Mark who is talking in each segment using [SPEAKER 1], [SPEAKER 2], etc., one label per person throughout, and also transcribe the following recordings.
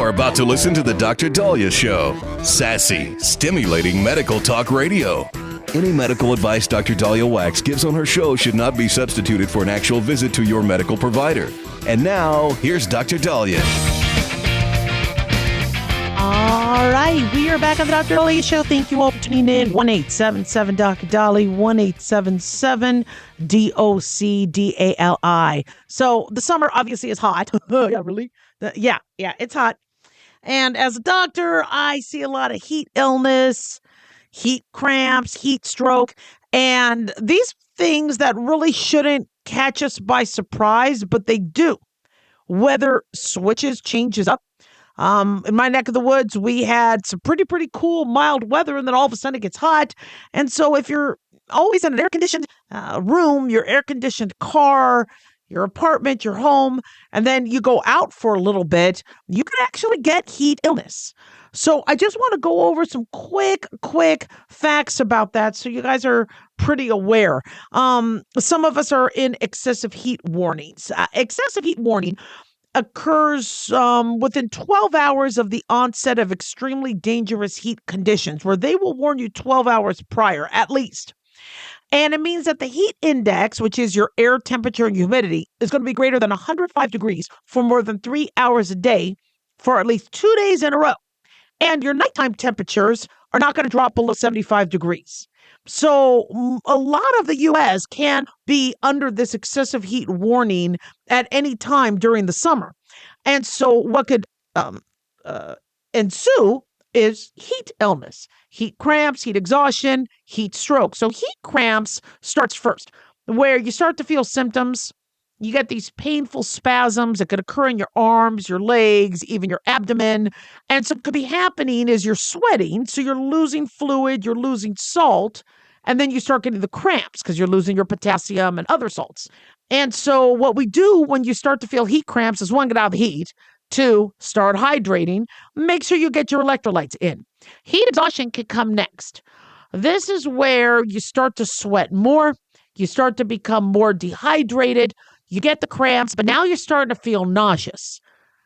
[SPEAKER 1] are about to listen to the Dr. Daliah Show. Sassy, stimulating medical talk radio. Any medical advice Dr. Daliah Wax gives on her show should not be substituted for an actual visit to your medical provider. And now, here's Dr. Daliah.
[SPEAKER 2] All right, we are back on the Dr. Daliah Show. Thank you all for tuning in. 1-877 Dr. Dali, 1-877 DOCDALI. So the summer obviously is hot. Yeah, really? Yeah, it's hot. And as a doctor, I see a lot of heat illness, heat cramps, heat stroke, and these things that really shouldn't catch us by surprise, but they do. Weather changes up. In my neck of the woods, we had some pretty cool mild weather, and then all of a sudden it gets hot. And so if you're always in an air-conditioned room, your air-conditioned car, your apartment, your home, and then you go out for a little bit, you can actually get heat illness. So I just want to go over some quick facts about that so you guys are pretty aware. Some of us are in excessive heat warnings. Excessive heat warning occurs within 12 hours of the onset of extremely dangerous heat conditions, where they will warn you 12 hours prior, at least. And it means that the heat index, which is your air temperature and humidity, is going to be greater than 105 degrees for more than 3 hours a day for at least 2 days in a row. And your nighttime temperatures are not going to drop below 75 degrees. So a lot of the U.S. can be under this excessive heat warning at any time during the summer. And so what could ensue is heat illness, heat cramps, heat exhaustion, heat stroke. So heat cramps starts first, where you start to feel symptoms. You get these painful spasms that could occur in your arms, your legs, even your abdomen. And so what could be happening is you're sweating, so you're losing fluid, you're losing salt, and then you start getting the cramps because you're losing your potassium and other salts. And so what we do when you start to feel heat cramps is, one, get out of the heat. Two, start hydrating. Make sure you get your electrolytes in. Heat exhaustion can come next. This is where you start to sweat more. You start to become more dehydrated. You get the cramps, but now you're starting to feel nauseous.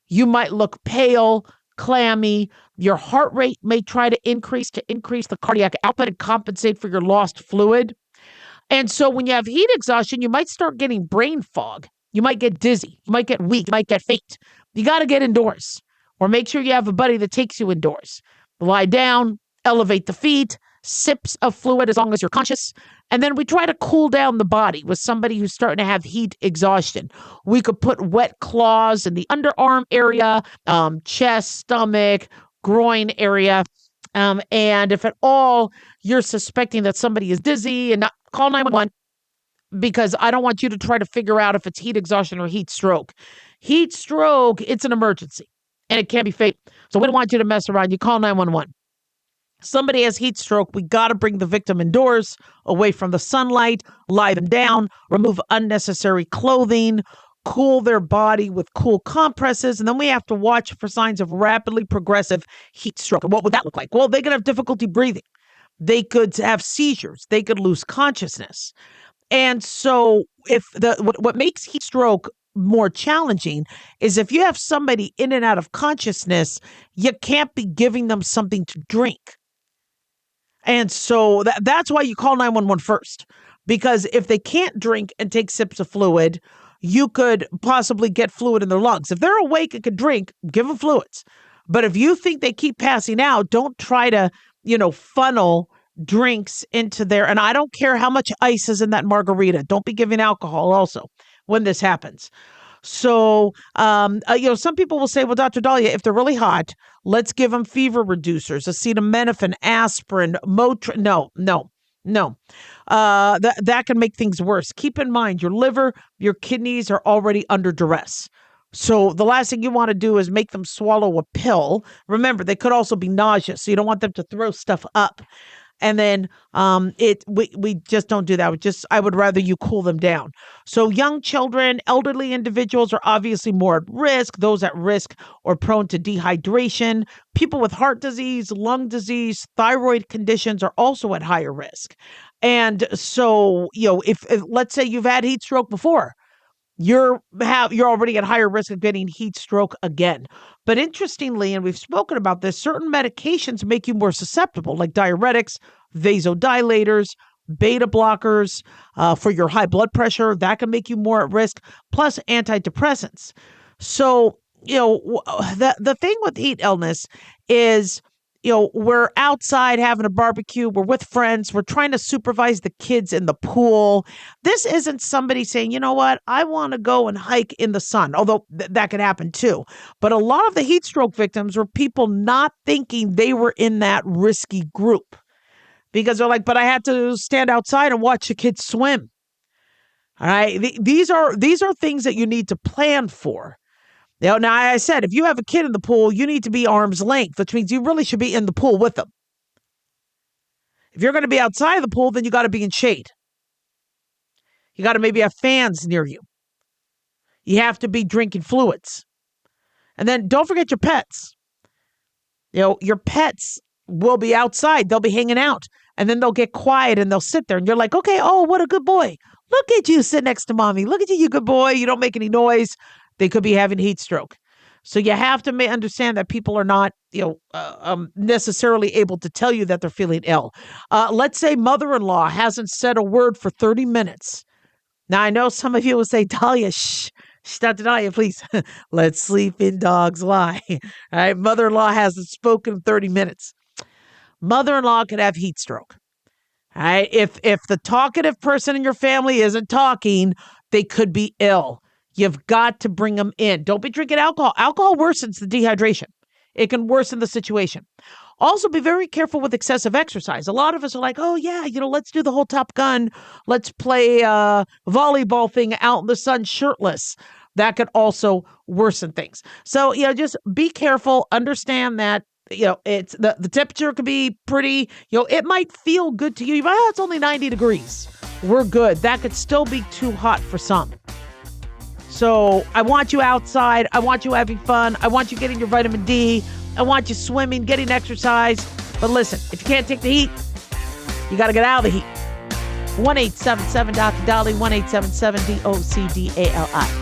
[SPEAKER 2] You might look pale, clammy. Your heart rate may try to increase the cardiac output and compensate for your lost fluid. And so when you have heat exhaustion, you might start getting brain fog. You might get dizzy. You might get weak. You might get faint. You got to get indoors, or make sure you have a buddy that takes you indoors. Lie down, elevate the feet, sips of fluid as long as you're conscious. And then we try to cool down the body with somebody who's starting to have heat exhaustion. We could put wet cloths in the underarm area, chest, stomach, groin area. And if at all you're suspecting that somebody is dizzy, and not, call 911, because I don't want you to try to figure out if it's heat exhaustion or heat stroke. Heat stroke, it's an emergency, and it can be fatal. So we don't want you to mess around. You call 911. Somebody has heat stroke, we got to bring the victim indoors, away from the sunlight, lie them down, remove unnecessary clothing, cool their body with cool compresses, and then we have to watch for signs of rapidly progressive heat stroke. And what would that look like? Well, they could have difficulty breathing. They could have seizures. They could lose consciousness. And so what makes heat stroke more challenging is if you have somebody in and out of consciousness, you can't be giving them something to drink. And so that's why you call 911 first, because if they can't drink and take sips of fluid, you could possibly get fluid in their lungs. If they're awake and can drink, give them fluids. But if you think they keep passing out, don't try to, funnel drinks into there. And I don't care how much ice is in that margarita. Don't be giving alcohol also when this happens. So, some people will say, well, Dr. Daliah, if they're really hot, let's give them fever reducers, acetaminophen, aspirin, Motrin. No. That can make things worse. Keep in mind, your liver, your kidneys are already under duress. So the last thing you want to do is make them swallow a pill. Remember, they could also be nauseous, so you don't want them to throw stuff up. And then we just don't do that. I would rather you cool them down. So young children, elderly individuals are obviously more at risk. Those at risk or prone to dehydration. People with heart disease, lung disease, thyroid conditions are also at higher risk. And so, if let's say you've had heat stroke before, you're already at higher risk of getting heat stroke again. But interestingly, and we've spoken about this, certain medications make you more susceptible, like diuretics, vasodilators, beta blockers for your high blood pressure. That can make you more at risk, plus antidepressants. So, the thing with heat illness is, we're outside having a barbecue, we're with friends, we're trying to supervise the kids in the pool. This isn't somebody saying, you know what, I want to go and hike in the sun, although that could happen too. But a lot of the heat stroke victims were people not thinking they were in that risky group because they're like, but I had to stand outside and watch the kids swim. All right. These are things that you need to plan for. Now, I said, if you have a kid in the pool, you need to be arm's length, which means you really should be in the pool with them. If you're going to be outside of the pool, then you got to be in shade. You got to maybe have fans near you. You have to be drinking fluids. And then don't forget your pets. Your pets will be outside. They'll be hanging out. And then they'll get quiet and they'll sit there. And you're like, okay, oh, what a good boy. Look at you sit next to mommy. Look at you good boy. You don't make any noise. They could be having heat stroke. So you have to understand that people are not, necessarily able to tell you that they're feeling ill. Let's say mother-in-law hasn't said a word for 30 minutes. Now, I know some of you will say, Daliah, shh, Dr. Daliah, please. Let's sleep in dogs lie. All right, mother-in-law hasn't spoken 30 minutes. Mother-in-law could have heat stroke. All right, if the talkative person in your family isn't talking, they could be ill. You've got to bring them in. Don't be drinking alcohol. Alcohol worsens the dehydration. It can worsen the situation. Also, be very careful with excessive exercise. A lot of us are like, oh, yeah, let's do the whole Top Gun. Let's play a volleyball thing out in the sun shirtless. That could also worsen things. So, just be careful. Understand that, it's the temperature could be pretty, it might feel good to you. It's only 90 degrees. We're good. That could still be too hot for some. So I want you outside. I want you having fun. I want you getting your vitamin D. I want you swimming, getting exercise. But listen, if you can't take the heat, you got to get out of the heat. 1-877-Dr. Dali, 1-877-DOCDALI.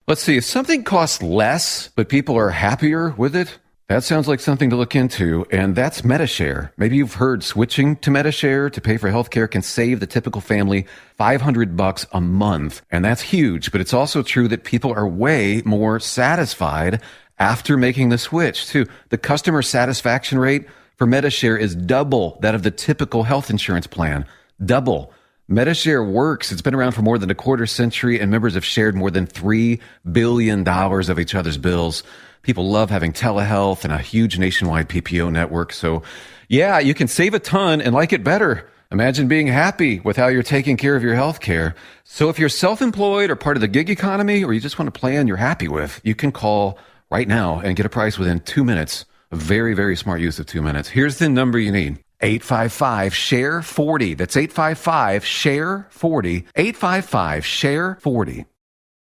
[SPEAKER 3] Let's see, if something costs less, but people are happier with it, that sounds like something to look into, and that's MediShare. Maybe you've heard switching to MediShare to pay for healthcare can save the typical family $500 a month, and that's huge, but it's also true that people are way more satisfied after making the switch, too. The customer satisfaction rate for MediShare is double that of the typical health insurance plan. Double. MediShare works. It's been around for more than a quarter century, and members have shared more than $3 billion of each other's bills. People love having telehealth and a huge nationwide PPO network. So, yeah, you can save a ton and like it better. Imagine being happy with how you're taking care of your health care. So if you're self-employed or part of the gig economy, or you just want a plan you're happy with, you can call right now and get a price within 2 minutes. A very, very smart use of 2 minutes. Here's the number you need. 855-SHARE-40. That's 855-SHARE-40. 855-SHARE-40.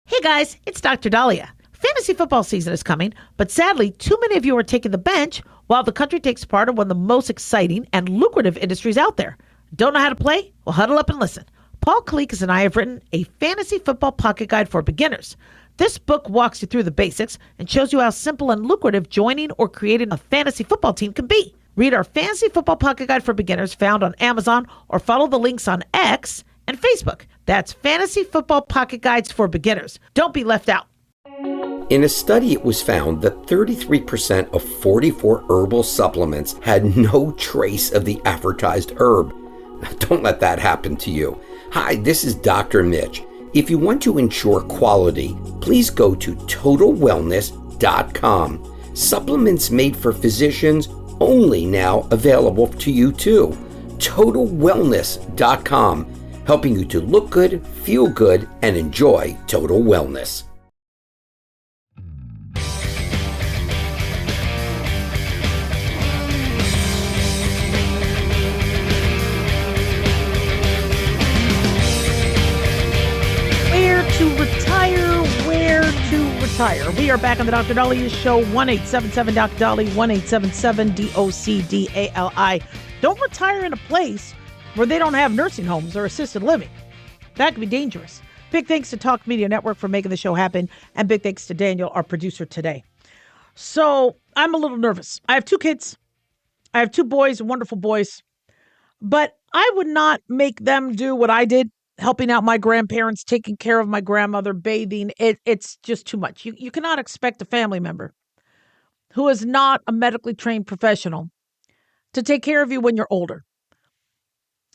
[SPEAKER 2] Hey guys, it's Dr. Daliah. Fantasy football season is coming, but sadly, too many of you are taking the bench while the country takes part in one of the most exciting and lucrative industries out there. Don't know how to play? Well, huddle up and listen. Paul Kalikas and I have written a fantasy football pocket guide for beginners. This book walks you through the basics and shows you how simple and lucrative joining or creating a fantasy football team can be. Read our Fantasy Football Pocket Guide for Beginners found on Amazon or follow the links on X and Facebook. That's Fantasy Football Pocket Guides for Beginners. Don't be left out.
[SPEAKER 4] In a study, it was found that 33% of 44 herbal supplements had no trace of the advertised herb. Don't let that happen to you. Hi, this is Dr. Mitch. If you want to ensure quality, please go to TotalWellness.com. Supplements made for physicians only now available to you too. TotalWellness.com, helping you to look good, feel good, and enjoy total wellness.
[SPEAKER 2] to retire, where to retire. We are back on the Dr. Daliah Show, 1-877-Dr. Dali, 1-877-DOCDALI. Don't retire in a place where they don't have nursing homes or assisted living. That could be dangerous. Big thanks to Talk Media Network for making the show happen, and big thanks to Daniel, our producer today. So I'm a little nervous. I have 2 kids. I have 2 boys, wonderful boys, but I would not make them do what I did, helping out my grandparents, taking care of my grandmother, bathing. It's just too much. You cannot expect a family member who is not a medically trained professional to take care of you when you're older.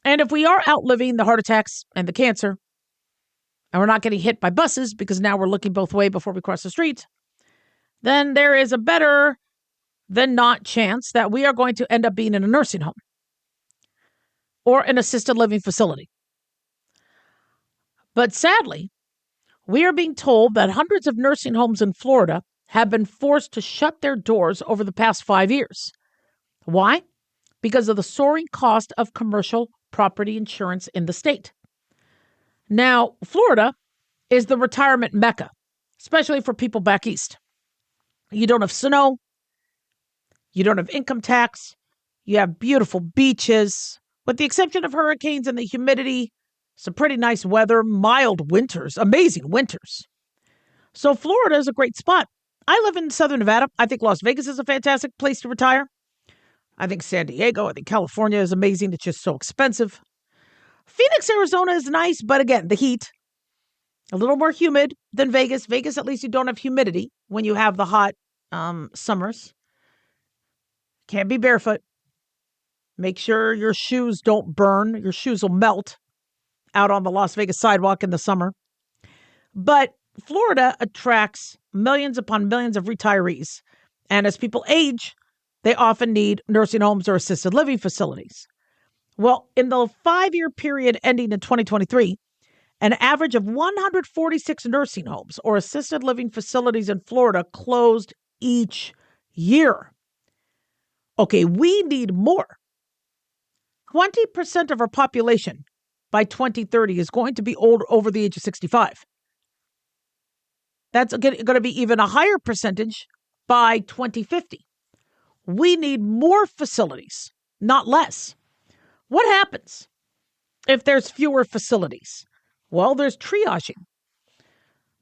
[SPEAKER 2] And if we are outliving the heart attacks and the cancer, and we're not getting hit by buses because now we're looking both ways before we cross the street, then there is a better than not chance that we are going to end up being in a nursing home or an assisted living facility. But sadly, we are being told that hundreds of nursing homes in Florida have been forced to shut their doors over the past 5 years. Why? Because of the soaring cost of commercial property insurance in the state. Now, Florida is the retirement mecca, especially for people back east. You don't have snow. You don't have income tax. You have beautiful beaches. With the exception of hurricanes and the humidity, some pretty nice weather, mild winters, amazing winters. So Florida is a great spot. I live in Southern Nevada. I think Las Vegas is a fantastic place to retire. I think San Diego, I think California is amazing. It's just so expensive. Phoenix, Arizona is nice, but again, the heat, a little more humid than Vegas. Vegas, at least you don't have humidity when you have the hot summers. Can't be barefoot. Make sure your shoes don't burn. Your shoes will melt out on the Las Vegas sidewalk in the summer. But Florida attracts millions upon millions of retirees. And as people age, they often need nursing homes or assisted living facilities. Well, in the 5-year period ending in 2023, an average of 146 nursing homes or assisted living facilities in Florida closed each year. Okay, we need more. 20% of our population by 2030 is going to be old over the age of 65. That's going to be even a higher percentage by 2050. We need more facilities, not less. What happens if there's fewer facilities? Well, there's triaging.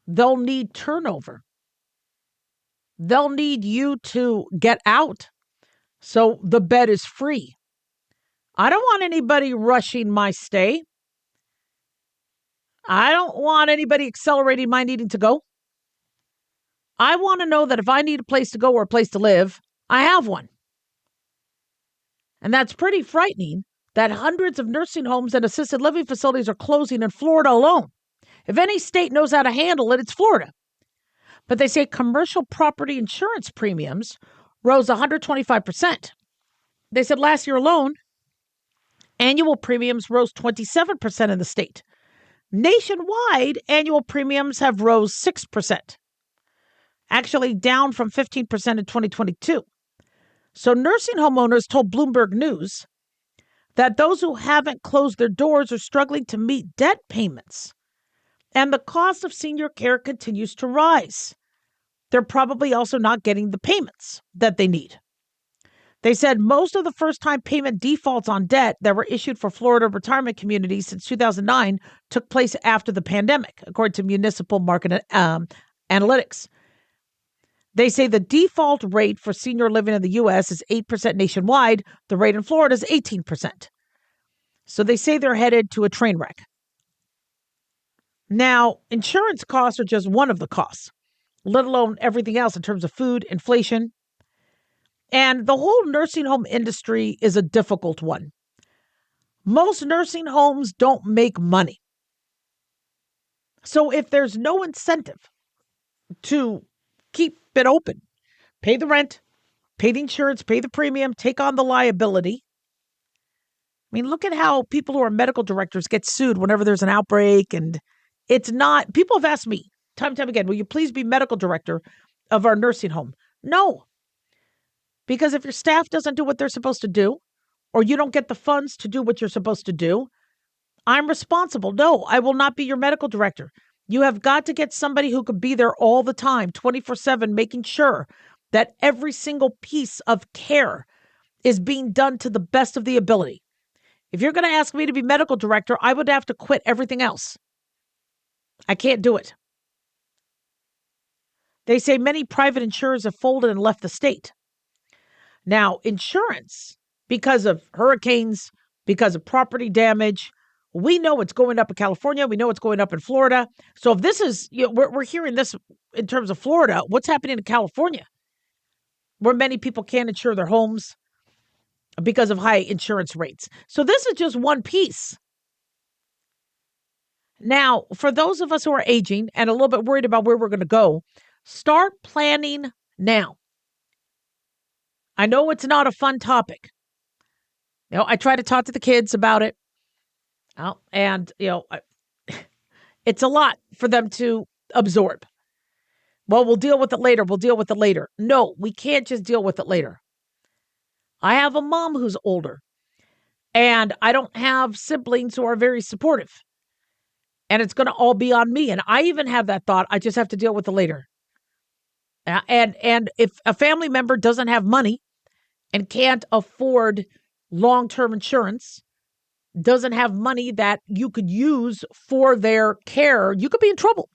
[SPEAKER 2] They'll need turnover. They'll need you to get out so the bed is free. I don't want anybody rushing my stay. I don't want anybody accelerating my needing to go. I want to know that if I need a place to go or a place to live, I have one. And that's pretty frightening that hundreds of nursing homes and assisted living facilities are closing in Florida alone. If any state knows how to handle it, it's Florida. But they say commercial property insurance premiums rose 125%. They said last year alone, annual premiums rose 27% in the state. Nationwide, annual premiums have rose 6%. Actually down from 15% in 2022. So nursing home owners told Bloomberg News that those who haven't closed their doors are struggling to meet debt payments. And the cost of senior care continues to rise. They're probably also not getting the payments that they need. They said most of the first-time payment defaults on debt that were issued for Florida retirement communities since 2009 took place after the pandemic, according to Municipal Market Analytics. They say the default rate for senior living in the U.S. is 8% nationwide. The rate in Florida is 18%. So they say they're headed to a train wreck. Now, insurance costs are just one of the costs, let alone everything else in terms of food, inflation. And the whole nursing home industry is a difficult one. Most nursing homes don't make money. So if there's no incentive to keep it open, pay the rent, pay the insurance, pay the premium, take on the liability. I mean, look at how people who are medical directors get sued whenever there's an outbreak. And it's not, people have asked me time and time again, will you please be medical director of our nursing home? No. Because if your staff doesn't do what they're supposed to do, or you don't get the funds to do what you're supposed to do, I'm responsible. No, I will not be your medical director. You have got to get somebody who could be there all the time, 24/7, making sure that every single piece of care is being done to the best of the ability. If you're going to ask me to be medical director, I would have to quit everything else. I can't do it. They say many private insurers have folded and left the state. Now, insurance, because of hurricanes, because of property damage, we know it's going up in California. We know it's going up in Florida. So if this is, we're hearing this in terms of Florida, what's happening in California, where many people can't insure their homes because of high insurance rates. So this is just one piece. Now, for those of us who are aging and a little bit worried about where we're going to go, start planning now. I know it's not a fun topic. I try to talk to the kids about it. And, it's a lot for them to absorb. Well, we'll deal with it later. We'll deal with it later. No, we can't just deal with it later. I have a mom who's older, and I don't have siblings who are very supportive. And it's going to all be on me. And I even have that thought. I just have to deal with it later. And if a family member doesn't have money and can't afford long-term insurance, doesn't have money that you could use for their care, you could be in trouble.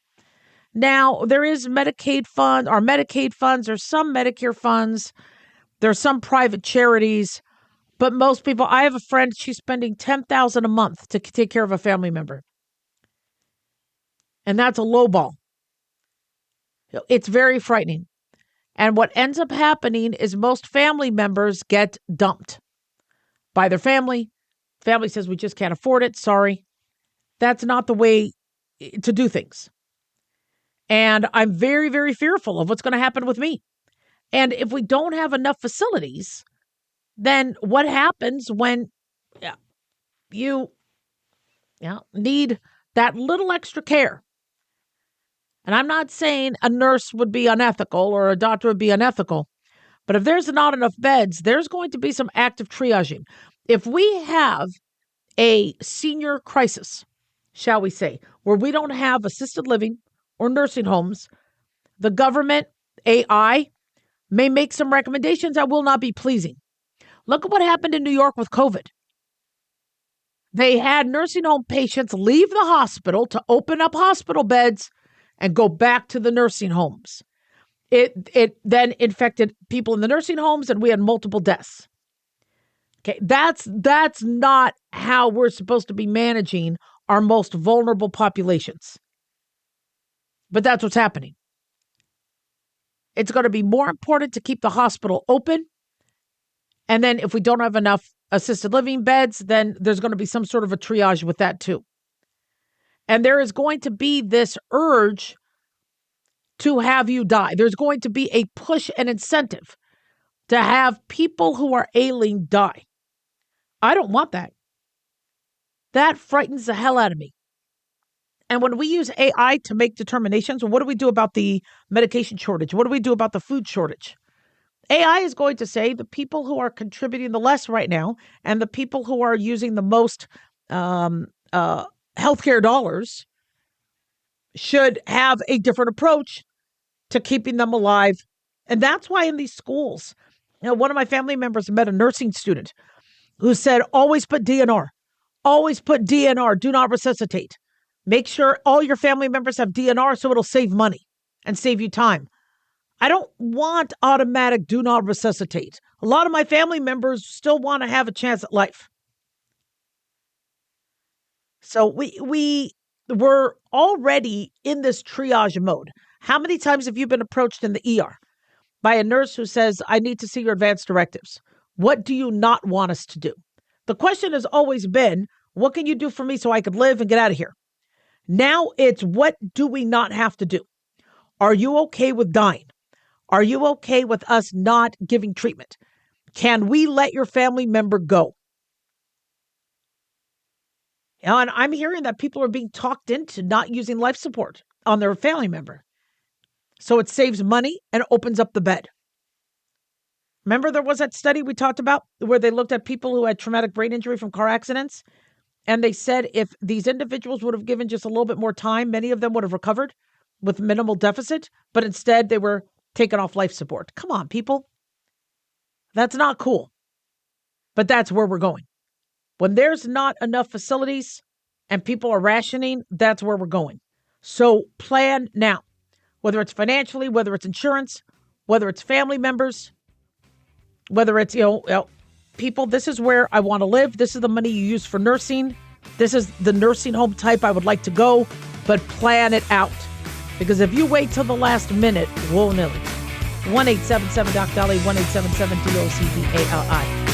[SPEAKER 2] Now, there is Medicaid funds, or some Medicare funds. There's some private charities, but most people, I have a friend, she's spending $10,000 a month to take care of a family member. And that's a low ball. It's very frightening. And what ends up happening is most family members get dumped by their family. Family says, we just can't afford it. Sorry. That's not the way to do things. And I'm very, very fearful of what's going to happen with me. And if we don't have enough facilities, then what happens when you need that little extra care? And I'm not saying a nurse would be unethical or a doctor would be unethical, but if there's not enough beds, there's going to be some active triaging. If we have a senior crisis, shall we say, where we don't have assisted living or nursing homes, the government, AI, may make some recommendations that will not be pleasing. Look at what happened in New York with COVID. They had nursing home patients leave the hospital to open up hospital beds and go back to the nursing homes. It then infected people in the nursing homes, and we had multiple deaths. Okay, that's not how we're supposed to be managing our most vulnerable populations. But that's what's happening. It's going to be more important to keep the hospital open. And then if we don't have enough assisted living beds, then there's going to be some sort of a triage with that too. And there is going to be this urge to have you die. There's going to be a push and incentive to have people who are ailing die. I don't want that. That frightens the hell out of me. And when we use AI to make determinations, what do we do about the medication shortage? What do we do about the food shortage? AI is going to say the people who are contributing the less right now and the people who are using the most healthcare dollars should have a different approach to keeping them alive. And that's why in these schools, one of my family members met a nursing student who said, always put DNR. Always put DNR. Do not resuscitate. Make sure all your family members have DNR so it'll save money and save you time. I don't want automatic do not resuscitate. A lot of my family members still want to have a chance at life. So we were already in this triage mode. How many times have you been approached in the ER by a nurse who says, I need to see your advance directives? What do you not want us to do? The question has always been, what can you do for me so I could live and get out of here? Now it's, what do we not have to do? Are you okay with dying? Are you okay with us not giving treatment? Can we let your family member go? And I'm hearing that people are being talked into not using life support on their family member. So it saves money and opens up the bed. Remember there was that study we talked about where they looked at people who had traumatic brain injury from car accidents And they said if these individuals would have given just a little bit more time, many of them would have recovered with minimal deficit. But instead, they were taken off life support. Come on, people. That's not cool. But that's where we're going. When there's not enough facilities and people are rationing, that's where we're going. So plan now, whether it's financially, whether it's insurance, whether it's family members, whether it's, people, this is where I want to live. This is the money you use for nursing. This is the nursing home type I would like to go, but plan it out. Because if you wait till the last minute, willy-nilly. 1-877-DOC-DALI, 1-877-DOC-DALI.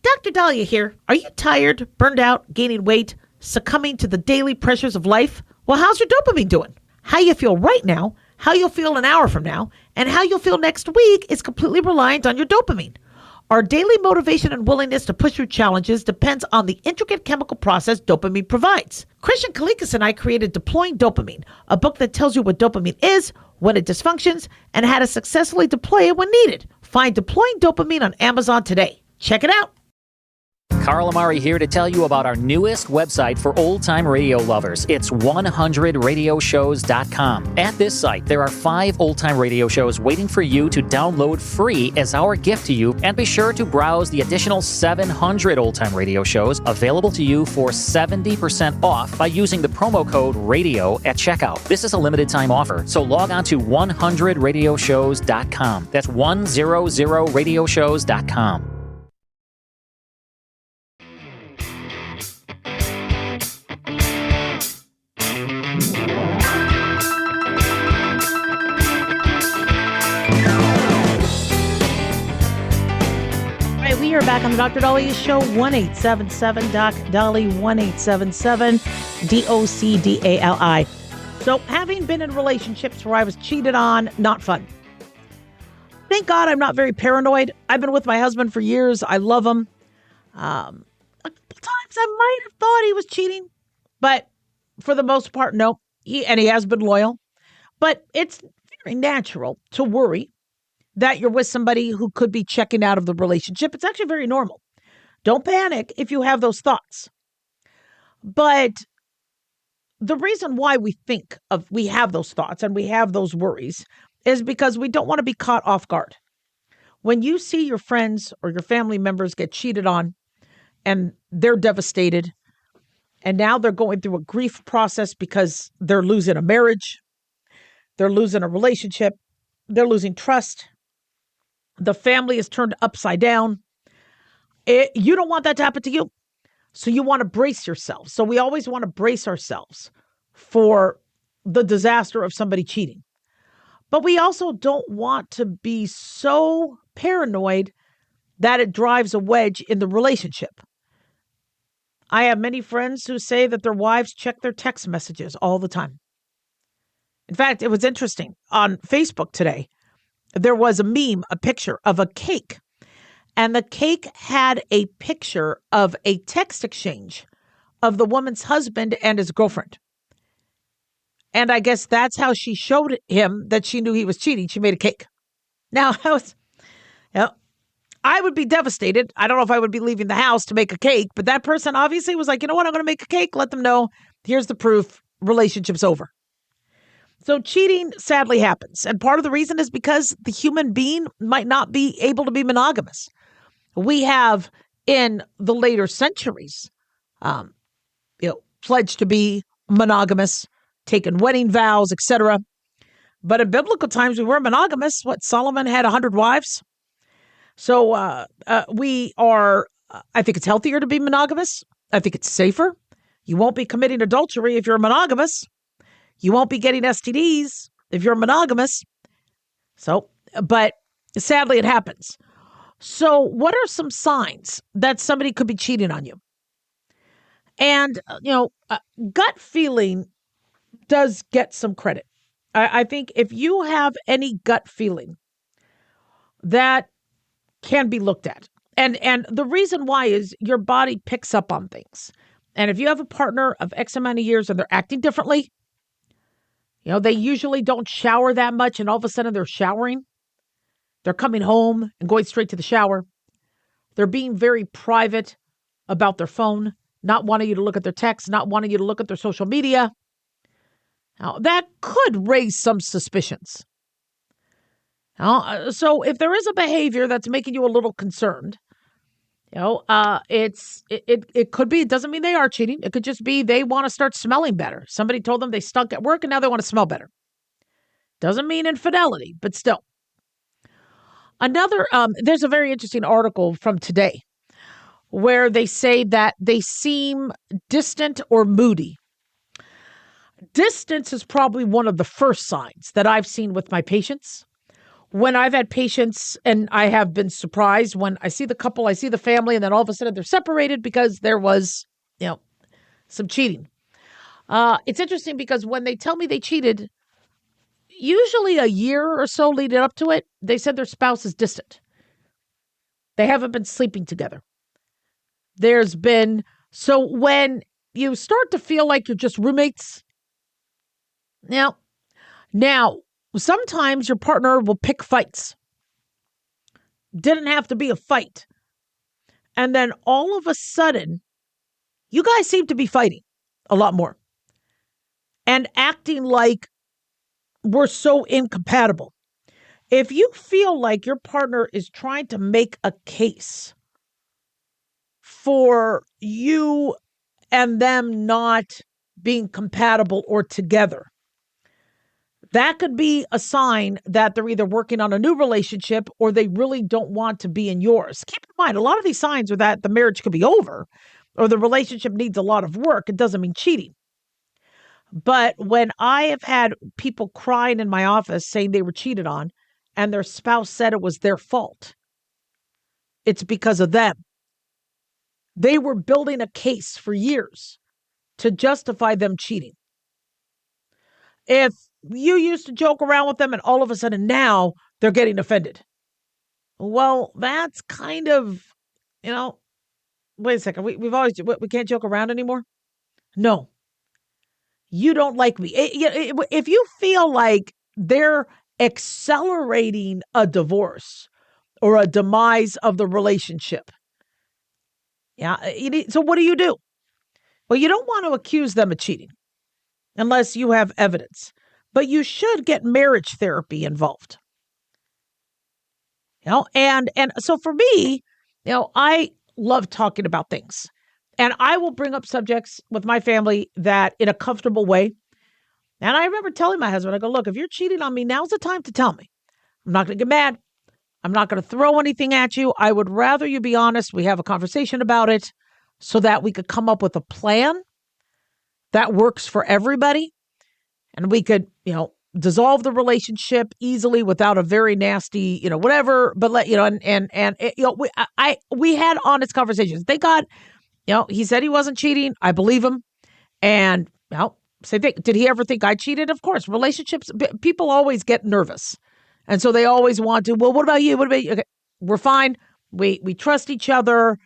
[SPEAKER 2] Dr. Daliah here. Are you tired, burned out, gaining weight, succumbing to the daily pressures of life? Well, how's your dopamine doing? How you feel right now, how you'll feel an hour from now, and how you'll feel next week is completely reliant on your dopamine. Our daily motivation and willingness to push through challenges depends on the intricate chemical process dopamine provides. Christian Kalikas and I created Deploying Dopamine, a book that tells you what dopamine is, when it dysfunctions, and how to successfully deploy it when needed. Find Deploying Dopamine on Amazon today. Check it out.
[SPEAKER 5] Carl Amari here to tell you about our newest website for old-time radio lovers. It's 100radioshows.com. At this site, there are 5 old-time radio shows waiting for you to download free as our gift to you, and be sure to browse the additional 700 old-time radio shows available to you for 70% off by using the promo code RADIO at checkout. This is a limited-time offer, so log on to 100radioshows.com. That's 100radioshows.com.
[SPEAKER 2] We are back on the Dr. Daliah Show, 1-877-DOC-DALI, 1-877-DOC-DALI. So having been in relationships where I was cheated on, not fun. Thank God I'm not very paranoid. I've been with my husband for years. I love him. A couple times I might have thought he was cheating, but for the most part, no. He has been loyal. But it's very natural to worry that you're with somebody who could be checking out of the relationship. It's actually very normal. Don't panic if you have those thoughts. But the reason why we have those thoughts and we have those worries is because we don't want to be caught off guard. When you see your friends or your family members get cheated on and they're devastated, and now they're going through a grief process because they're losing a marriage, they're losing a relationship, they're losing trust, the family is turned upside down. You don't want that to happen to you. So you want to brace yourself. So we always want to brace ourselves for the disaster of somebody cheating. But we also don't want to be so paranoid that it drives a wedge in the relationship. I have many friends who say that their wives check their text messages all the time. In fact, it was interesting. On Facebook today, there was a meme, a picture of a cake. And the cake had a picture of a text exchange of the woman's husband and his girlfriend. And I guess that's how she showed him that she knew he was cheating. She made a cake. Now, I would be devastated. I don't know if I would be leaving the house to make a cake, but that person obviously was like, you know what, I'm going to make a cake. Let them know. Here's the proof. Relationship's over. So cheating sadly happens. And part of the reason is because the human being might not be able to be monogamous. We have in the later centuries, pledged to be monogamous, taken wedding vows, etc. But in biblical times, we were monogamous. Solomon had 100 wives. So we are, I think it's healthier to be monogamous. I think it's safer. You won't be committing adultery if you're monogamous. You won't be getting STDs if you're monogamous. So, but sadly it happens. So what are some signs that somebody could be cheating on you? And, gut feeling does get some credit. I think if you have any gut feeling, that can be looked at. And the reason why is your body picks up on things. And if you have a partner of X amount of years and they're acting differently, They usually don't shower that much, and all of a sudden they're showering. They're coming home and going straight to the shower. They're being very private about their phone, not wanting you to look at their texts, not wanting you to look at their social media. Now, that could raise some suspicions. So if there is a behavior that's making you a little concerned, it could be, it doesn't mean they are cheating. It could just be they want to start smelling better. Somebody told them they stunk at work and now they want to smell better. Doesn't mean infidelity, but still. There's a very interesting article from today where they say that they seem distant or moody. Distance is probably one of the first signs that I've seen with my patients. When I've had patients and I have been surprised when I see the couple, I see the family, and then all of a sudden they're separated because there was, some cheating. It's interesting because when they tell me they cheated, usually a year or so leading up to it, they said their spouse is distant. They haven't been sleeping together. So when you start to feel like you're just roommates, now, sometimes your partner will pick fights. Didn't have to be a fight. And then all of a sudden, you guys seem to be fighting a lot more and acting like we're so incompatible. If you feel like your partner is trying to make a case for you and them not being compatible or together, that could be a sign that they're either working on a new relationship or they really don't want to be in yours. Keep in mind, a lot of these signs are that the marriage could be over or the relationship needs a lot of work. It doesn't mean cheating. But when I have had people crying in my office saying they were cheated on and their spouse said it was their fault, it's because of them. They were building a case for years to justify them cheating. If you used to joke around with them and all of a sudden now they're getting offended, well, that's kind of, wait a second. We can't joke around anymore. No, you don't like me. If you feel like they're accelerating a divorce or a demise of the relationship, so what do? Well, you don't want to accuse them of cheating unless you have evidence. But you should get marriage therapy involved. And so for me, I love talking about things. And I will bring up subjects with my family that in a comfortable way. And I remember telling my husband, I go, look, if you're cheating on me, now's the time to tell me. I'm not going to get mad. I'm not going to throw anything at you. I would rather you be honest. We have a conversation about it so that we could come up with a plan that works for everybody. And we could, dissolve the relationship easily without a very nasty, whatever. But we had honest conversations. They got, he said he wasn't cheating. I believe him. And same thing. Did he ever think I cheated? Of course. Relationships, people always get nervous, and so they always want to. Well, what about you? What about you? Okay, we're fine. We trust each other.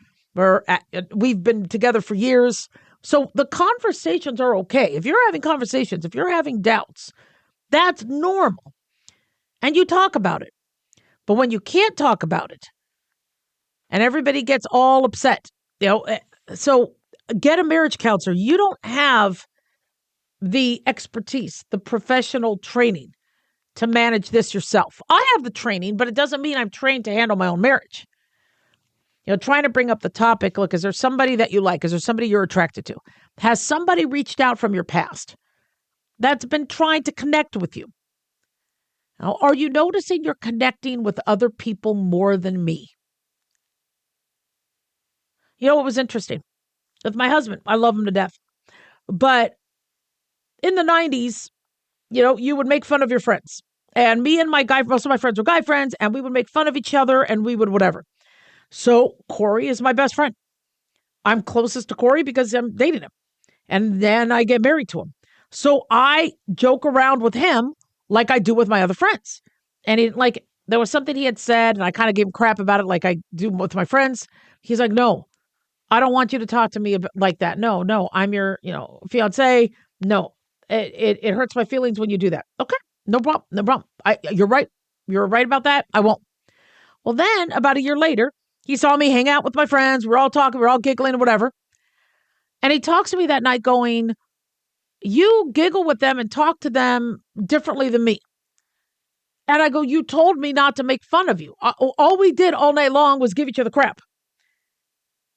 [SPEAKER 2] We've been together for years. So the conversations are okay. If you're having conversations, if you're having doubts, that's normal. And you talk about it. But when you can't talk about it and everybody gets all upset, so get a marriage counselor. You don't have the expertise, the professional training to manage this yourself. I have the training, but it doesn't mean I'm trained to handle my own marriage. Trying to bring up the topic, look, is there somebody that you like? Is there somebody you're attracted to? Has somebody reached out from your past that's been trying to connect with you? Now, are you noticing you're connecting with other people more than me? What was interesting? With my husband, I love him to death. But in the 90s, you would make fun of your friends. And me and most of my friends were guy friends, and we would make fun of each other, and we would whatever. So Corey is my best friend. I'm closest to Corey because I'm dating him. And then I get married to him. So I joke around with him like I do with my other friends. And there was something he had said, and I kind of gave him crap about it like I do with my friends. He's like, no, I don't want you to talk to me like that. No, I'm your, fiance. No, it hurts my feelings when you do that. Okay, no problem, no problem. You're right. You're right about that. I won't. Well, then about a year later, he saw me hang out with my friends. We're all talking, we're all giggling, whatever. And he talks to me that night going, you giggle with them and talk to them differently than me. And I go, you told me not to make fun of you. All we did all night long was give each other crap.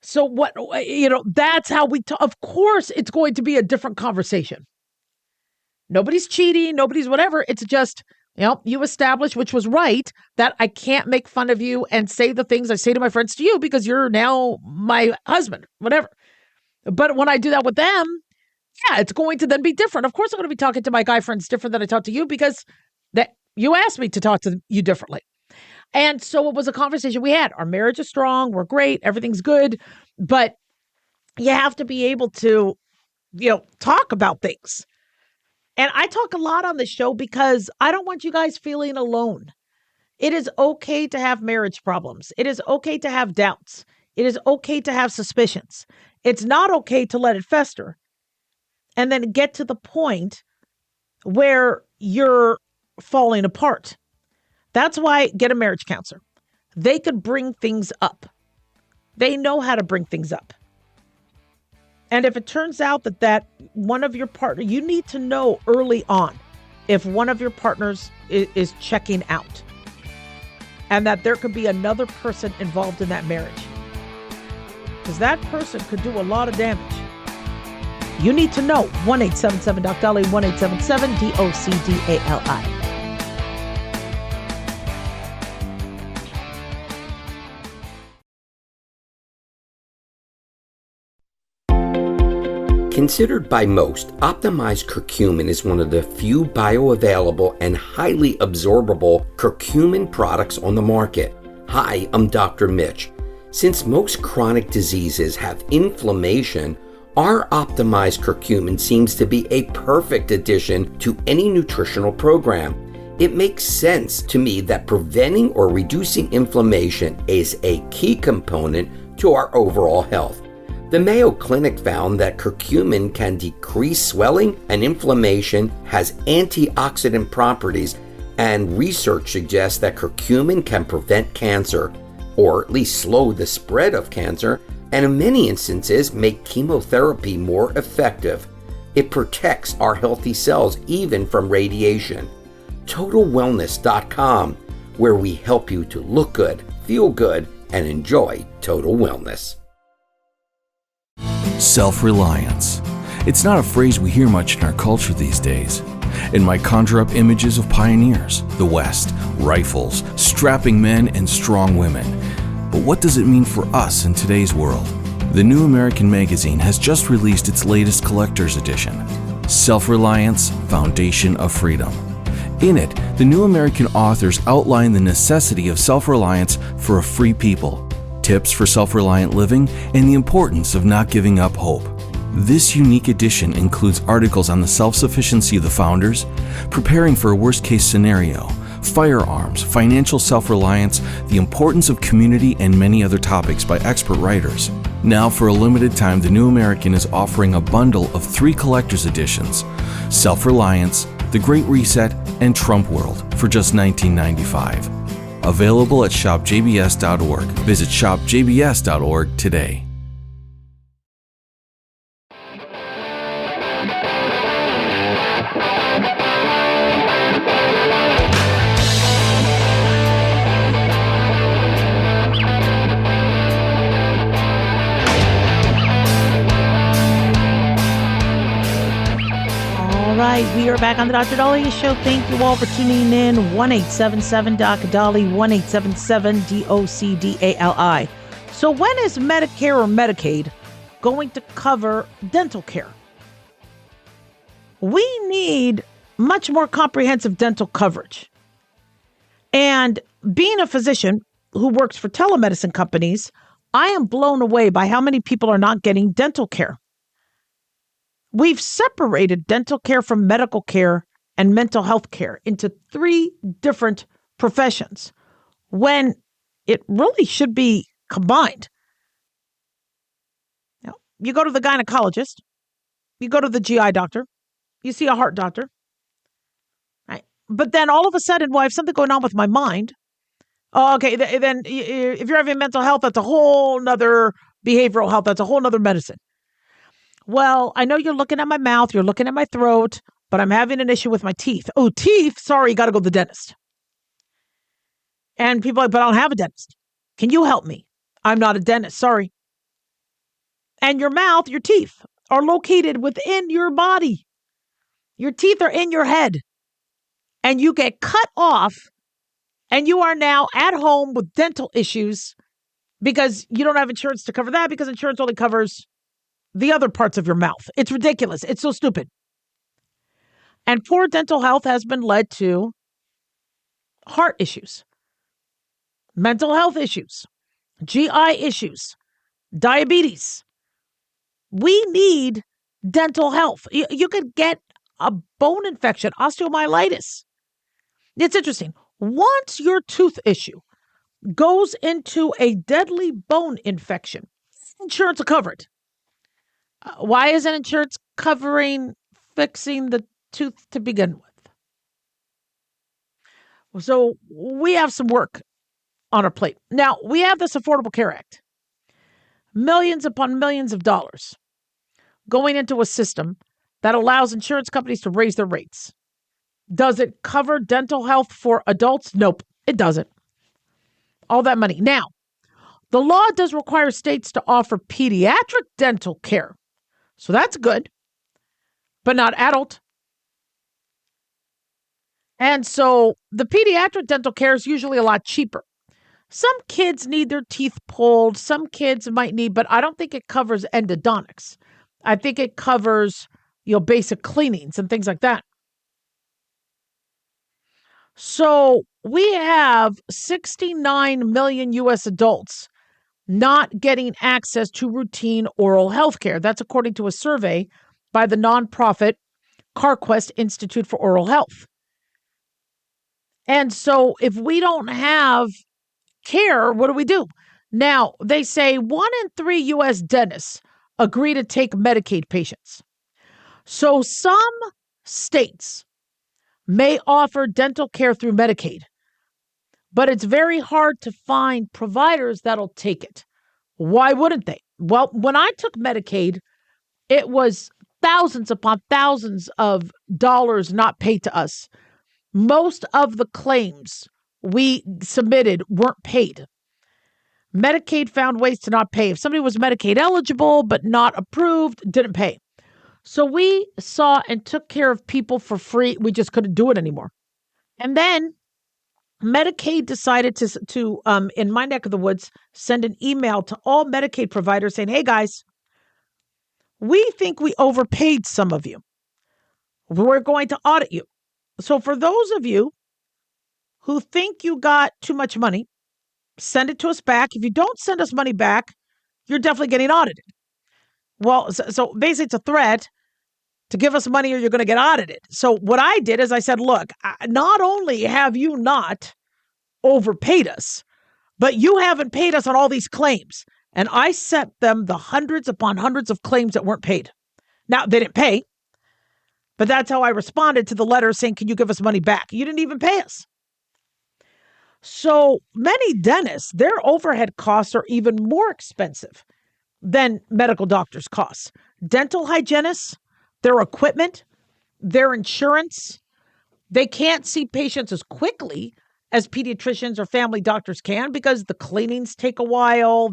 [SPEAKER 2] So what, that's how we talk. Of course, it's going to be a different conversation. Nobody's cheating. Nobody's whatever. It's just, you established, which was right, that I can't make fun of you and say the things I say to my friends to you because you're now my husband, whatever. But when I do that with them, yeah, it's going to then be different. Of course, I'm going to be talking to my guy friends different than I talk to you because that you asked me to talk to you differently. And so it was a conversation we had. Our marriage is strong. We're great. Everything's good. But you have to be able to, talk about things. And I talk a lot on the show because I don't want you guys feeling alone. It is okay to have marriage problems. It is okay to have doubts. It is okay to have suspicions. It's not okay to let it fester and then get to the point where you're falling apart. That's why get a marriage counselor. They could bring things up. They know how to bring things up. And if it turns out that one of your partner, you need to know early on if one of your partners is checking out and that there could be another person involved in that marriage. Because that person could do a lot of damage. You need to know. 1-877-DOC-DALI, 1-877-DOCDALI.
[SPEAKER 4] Considered by most, optimized curcumin is one of the few bioavailable and highly absorbable curcumin products on the market. Hi, I'm Dr. Mitch. Since most chronic diseases have inflammation, our optimized curcumin seems to be a perfect addition to any nutritional program. It makes sense to me that preventing or reducing inflammation is a key component to our overall health. The Mayo Clinic found that curcumin can decrease swelling and inflammation, has antioxidant properties, and research suggests that curcumin can prevent cancer, or at least slow the spread of cancer, and in many instances make chemotherapy more effective. It protects our healthy cells even from radiation. TotalWellness.com, where we help you to look good, feel good, and enjoy total wellness.
[SPEAKER 6] Self-reliance. It's not a phrase we hear much in our culture these days. It might conjure up images of pioneers, the West, rifles, strapping men, and strong women. But what does it mean for us in today's world? The New American Magazine has just released its latest collector's edition, Self-Reliance, Foundation of Freedom. In it, the New American authors outline the necessity of self-reliance for a free people, tips for self-reliant living, and the importance of not giving up hope. This unique edition includes articles on the self-sufficiency of the founders, preparing for a worst-case scenario, firearms, financial self-reliance, the importance of community, and many other topics by expert writers. Now, for a limited time, the New American is offering a bundle of 3 collector's editions, Self-Reliance, The Great Reset, and Trump World for just $19.95. Available at shopjbs.org. Visit shopjbs.org today.
[SPEAKER 2] We are back on the Dr. Daliah Show. Thank you all for tuning in. 1-877-DOC-DALI, 1-877-DOCDALI. So when is Medicare or Medicaid going to cover dental care? We need much more comprehensive dental coverage. And being a physician who works for telemedicine companies, I am blown away by how many people are not getting dental care. We've separated dental care from medical care and mental health care into 3 different professions when it really should be combined. Now, you go to the gynecologist, you go to the GI doctor, You see a heart doctor. Right? But then all of a sudden, well, I have something going on with my mind. Oh, okay, then if you're having mental health, that's a whole nother behavioral health. That's a whole nother medicine. Well, I know you're looking at my mouth, you're looking at my throat, but I'm having an issue with my teeth. Oh, teeth? Sorry, you got to go to the dentist. And people are like, but I don't have a dentist. Can you help me? I'm not a dentist. Sorry. And your mouth, your teeth are located within your body. Your teeth are in your head. And you get cut off, and you are now at home with dental issues because you don't have insurance to cover that, because insurance only covers the other parts of your mouth. It's ridiculous. It's so stupid. And poor dental health has been led to heart issues, mental health issues, GI issues, diabetes. We need dental health. You could get a bone infection, osteomyelitis. It's interesting. Once your tooth issue goes into a deadly bone infection, insurance will cover it. Why isn't insurance covering fixing the tooth to begin with? So we have some work on our plate. Now, we have this Affordable Care Act. Millions upon millions of dollars going into a system that allows insurance companies to raise their rates. Does it cover dental health for adults? Nope, it doesn't. All that money. Now, the law does require states to offer pediatric dental care. So that's good, but not adult. And so the pediatric dental care is usually a lot cheaper. Some kids need their teeth pulled. Some kids might need, but I don't think it covers endodontics. I think it covers, basic cleanings and things like that. So we have 69 million U.S. adults not getting access to routine oral health care. That's according to a survey by the nonprofit CarQuest Institute for Oral Health. And so if we don't have care, what do we do? Now, they say 1 in 3 U.S. dentists agree to take Medicaid patients. So some states may offer dental care through Medicaid, but it's very hard to find providers that'll take it. Why wouldn't they? Well, when I took Medicaid, it was thousands upon thousands of dollars not paid to us. Most of the claims we submitted weren't paid. Medicaid found ways to not pay. If somebody was Medicaid eligible but not approved, didn't pay. So we saw and took care of people for free. We just couldn't do it anymore. And then Medicaid decided to in my neck of the woods, send an email to all Medicaid providers saying, hey guys, we think we overpaid some of you. We're going to audit you. So for those of you who think you got too much money, send it to us back. If you don't send us money back, you're definitely getting audited. Well, so basically it's a threat to give us money or you're going to get audited. So what I did is I said, look, not only have you not overpaid us, but you haven't paid us on all these claims. And I sent them the hundreds upon hundreds of claims that weren't paid. Now, they didn't pay, but that's how I responded to the letter saying, can you give us money back? You didn't even pay us. So many dentists, their overhead costs are even more expensive than medical doctors' costs. Dental hygienists, their equipment, their insurance, they can't see patients as quickly as pediatricians or family doctors can because the cleanings take a while.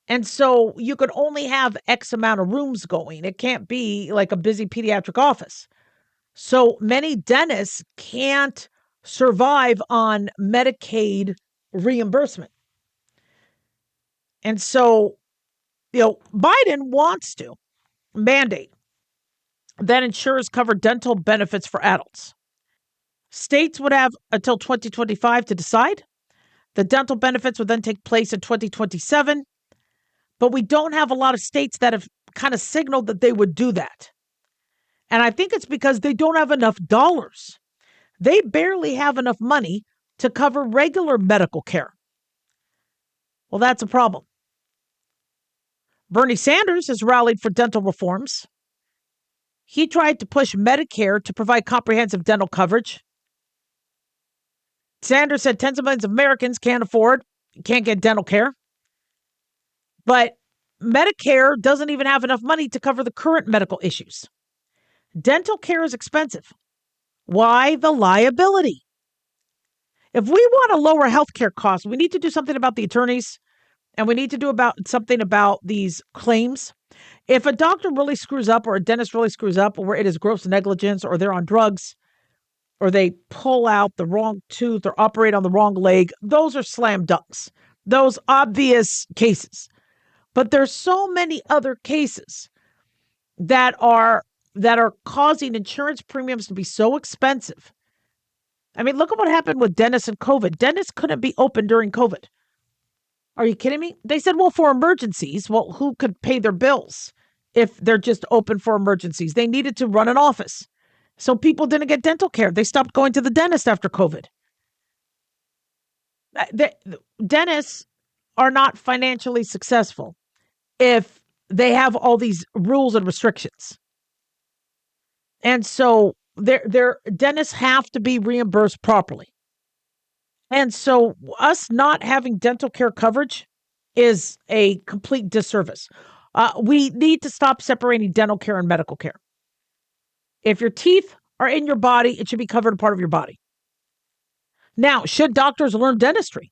[SPEAKER 2] And so you could only have X amount of rooms going. It can't be like a busy pediatric office. So many dentists can't survive on Medicaid reimbursement. And so, Biden wants to mandate that insurers cover dental benefits for adults. States would have until 2025 to decide. The dental benefits would then take place in 2027. But we don't have a lot of states that have kind of signaled that they would do that. And I think it's because they don't have enough dollars. They barely have enough money to cover regular medical care. Well, that's a problem. Bernie Sanders has rallied for dental reforms. He tried to push Medicare to provide comprehensive dental coverage. Sanders said tens of millions of Americans can't get dental care. But Medicare doesn't even have enough money to cover the current medical issues. Dental care is expensive. Why the liability? If we want to lower healthcare costs, we need to do something about the attorneys, and we need to do something about these claims. If a doctor really screws up or a dentist really screws up, or it is gross negligence, or they're on drugs, or they pull out the wrong tooth or operate on the wrong leg, those are slam dunks. Those obvious cases. But there's so many other cases that are causing insurance premiums to be so expensive. I mean, look at what happened with dentists and COVID. Dentists couldn't be open during COVID. Are you kidding me? They said, well, for emergencies. Well, who could pay their bills if they're just open for emergencies? They needed to run an office. So people didn't get dental care. They stopped going to the dentist after COVID. Dentists are not financially successful if they have all these rules and restrictions. And so their dentists have to be reimbursed properly. And so us not having dental care coverage is a complete disservice. We need to stop separating dental care and medical care. If your teeth are in your body, it should be covered a part of your body. Now, should doctors learn dentistry?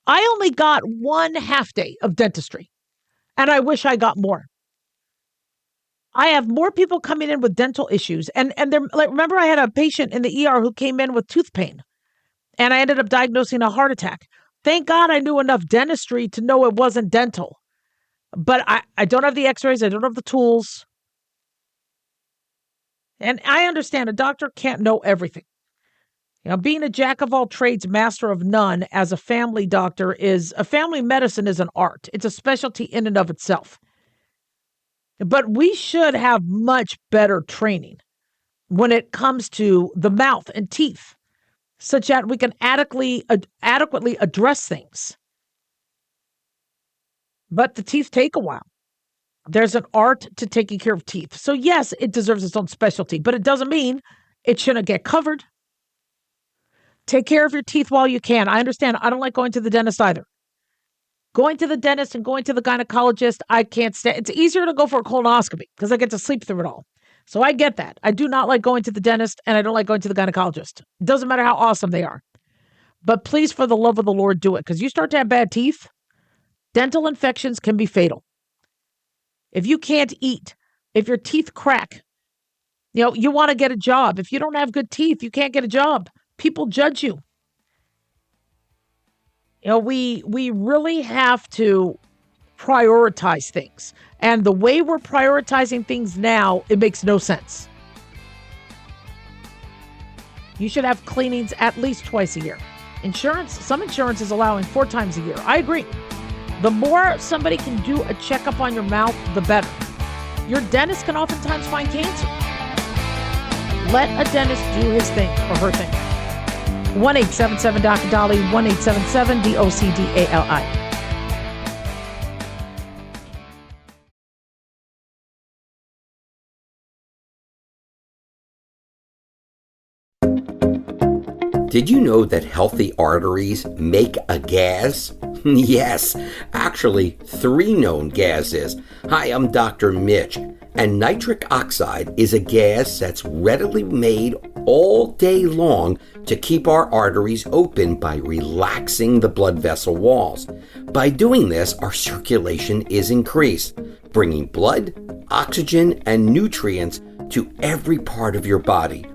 [SPEAKER 2] I only got 1 half day of dentistry, and I wish I got more. I have more people coming in with dental issues. And they're like, remember I had a patient in the ER who came in with tooth pain, and I ended up diagnosing a heart attack. Thank God I knew enough dentistry to know it wasn't dental. But I don't have the x-rays. I don't have the tools. And I understand a doctor can't know everything. You know, being a jack of all trades, master of none as a family doctor family medicine is an art. It's a specialty in and of itself. But we should have much better training when it comes to the mouth and teeth, such that we can adequately address things. But the teeth take a while. There's an art to taking care of teeth. So yes, it deserves its own specialty, but it doesn't mean it shouldn't get covered. Take care of your teeth while you can. I understand. I don't like going to the dentist either. Going to the dentist and going to the gynecologist, I can't stand. It's easier to go for a colonoscopy because I get to sleep through it all. So I get that. I do not like going to the dentist, and I don't like going to the gynecologist. It doesn't matter how awesome they are. But please, for the love of the Lord, do it. Because you start to have bad teeth, dental infections can be fatal. If you can't eat, if your teeth crack, you want to get a job. If you don't have good teeth, you can't get a job. People judge you. We really have to prioritize things. And the way we're prioritizing things now, it makes no sense. You should have cleanings at least twice a year. Some insurance is allowing 4 times a year. I agree. The more somebody can do a checkup on your mouth, the better. Your dentist can oftentimes find cancer. Let a dentist do his thing or her thing. 1-877-Dr. Dali, 1-877-DOCDALI.
[SPEAKER 4] Did you know that healthy arteries make a gas? Yes, actually 3 known gases. Hi, I'm Dr. Mitch, and nitric oxide is a gas that's readily made all day long to keep our arteries open by relaxing the blood vessel walls. By doing this, our circulation is increased, bringing blood, oxygen, and nutrients to every part of your body.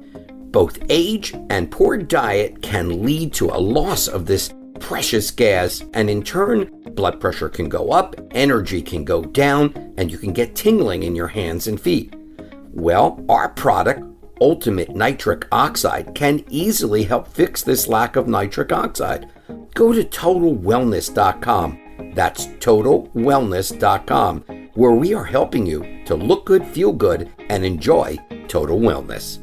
[SPEAKER 4] Both age and poor diet can lead to a loss of this precious gas, and in turn, blood pressure can go up, energy can go down, and you can get tingling in your hands and feet. Well, our product, Ultimate Nitric Oxide, can easily help fix this lack of nitric oxide. Go to TotalWellness.com. That's TotalWellness.com, where we are helping you to look good, feel good, and enjoy total wellness.